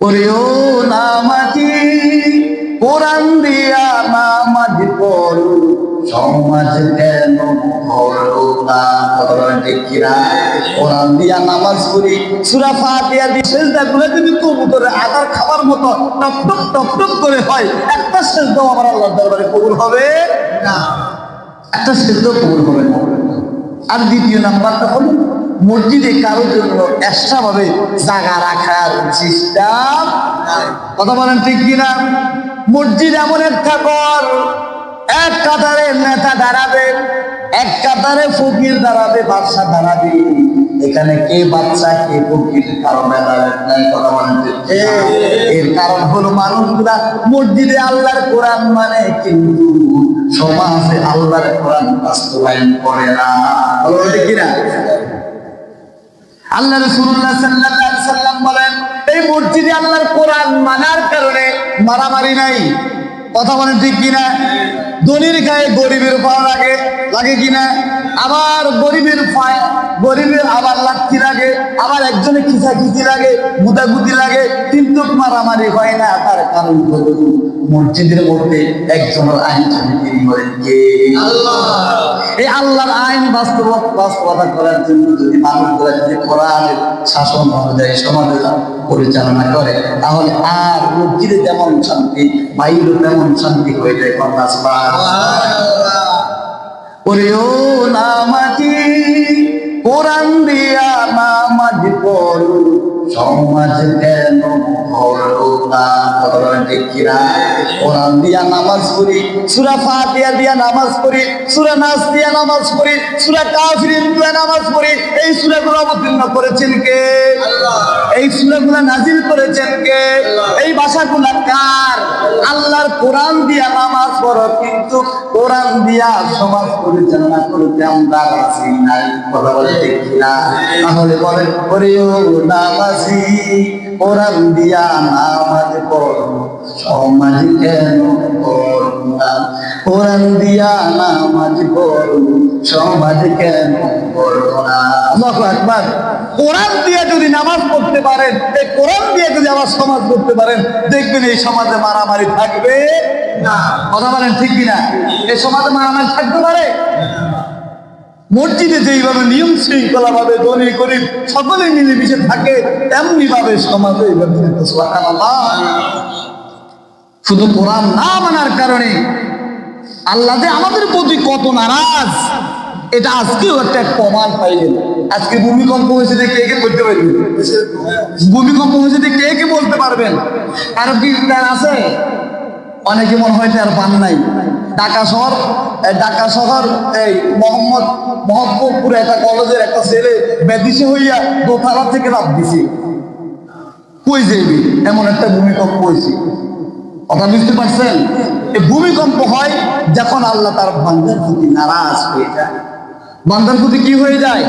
ওরেও নামাজি কোরআন দিয়া নামাজ পড়ো, সমাজ কেন হলো না? ঠিক কিনা? কোরআন দিয়া নামাজ পড়ি, সূরা ফাতিহা দিয়ে সিজদাগুলো যদি কবুতরে আদার খাবার মতো টপ টপ টপ টপ করে হয়, একটা সিজদাও আমার আল্লাহর দরবারে কবুল হবে না। একটা সিজদাও কবুল হবে না। আর দ্বিতীয় নাম্বারটা হলো মসজিদে কারোর জন্য এক্সট্রা ভাবে জায়গা রাখার সিস্টেম। কথা বলেন ঠিক কিনা? মসজিদ এমন একটা ঘর, এক কাতারে নেতা দাঁড়াবে, এক কাতারে ফকির দাঁড়াবে, বাদশা দাঁড়াবে। এখানে কে বাদশা কে ফকির কারণে দাঁড়াবে? কথা বলেন ঠিক কিনা? এর কারণ হলো মানুষগুলা মসজিদে আল্লাহর কোরআন মানে, কিন্তু সমাজে আল্লাহর কোরআন বাস্তবায়ন করে না। বলেন ঠিক কিনা? আল্লাহ রাসূলুল্লাহ সাল্লাল্লাহু আলাইহি সাল্লাম বলেন, এই মসজিদে আল্লাহর কোরআন মানার কারণে মারামারি নাই। কথা বলেন ঠিক কিনা? ধনীর গায়ে গরিবের পাওয়া লাগে, লাগে কিনা? আবার গরিবের পায়ে গরিবের আবার লাঠি লাগে, আবার একজনে খিচাখিচি লাগে, গুদাগুদি লাগে, কিন্তু মারামারি হয় না। তার কারণ হলো মসজিদের মধ্যে একজনের আইন তিনি বলেন কে? আল্লাহ। এই আল্লাহর আইন বাস্তবতা করার জন্য যদি মানুষগুলা যদি কোরআনের শাসন অনুযায়ী সমাজে পরিচালনা করে, তাহলে আর মসজিদে যেমন শান্তি, বাইরে তেমন শান্তি হয়ে যায়। ওরেও নামাজি কোরআন দিয়া নামাজ পড়ো, সমাজ কেন হলো না? ঠিক কিনা? কোরআন দিয়া নামাজ পড়ি, সূরা ফাতিহা দিয়া নামাজ পড়ি, সূরা নাস দিয়া নামাজ পড়ি, সূরা কাফিরুন দিয়া নামাজ পড়ি। এই সূরাগুলো অবতীর্ণ করেছেন কে? আল্লাহ। এই সূরাগুলো নাজিল করেছেন কে? এই ভাষাগুলো কার? আল্লাহর কোরআন দিয়া নামাজ পড়ো, কিন্তু কোরআন দিয়া সমাজ পরিচালনা করতে আমরা রাজি নাই। কথা বলে ঠিক কিনা? তাহলে বলেন, ওরেও নামাজি কোরআন দিয়া নামাজ পড়ো, সমাজ কেন পড়ো না? কোরআন দিয়া নামাজ পড়ো, সমাজ কেন পড়ো না? আল্লাহু আকবার। কোরআন দিয়ে যদি নামাজ পড়তে পারেন, এই কোরআন দিয়ে যদি আবার সমাজ করতে পারেন, দেখবেন এই সমাজে মারামারি থাকবে না। কথা বলেন ঠিক কিনা? এই সমাজে মারামারি থাকতে পারে? মসজিদে যেইভাবে নিয়ম শৃঙ্খলা ভাবে ধনী গরিব সকলে মিলেমিশে থাকে, তেমনি ভাবে সমাজে শুধু কোরআন না মানার কারণে আল্লাহ যে আমাদের প্রতি কত নারাজ, এটা আজকেও একটা প্রমাণ পাইলেন। আজকে ভূমিকম্প হয়েছে যে কে কে বলতে পারবেন? ভূমিকম্প হয়েছে যে কে কে বলতে পারবেন? কারো কি আছে? অনেকে মনে হয় আর পান নাই। ঢাকা শহর এই মোহাম্মদপুরে একটা কলেজের একটা ছেলে বেদিসে হইয়া দোতলা থেকে লাফ দিছে। কই যাইবি? এমন একটা ভূমিকম্প হয়েছে। কথা বুঝতে পারছেন? এই ভূমিকম্প হয় যখন আল্লাহ তার বান্দার প্রতি নারাজ হয়ে যায়। বান্দার প্রতি কি হয়ে যায়?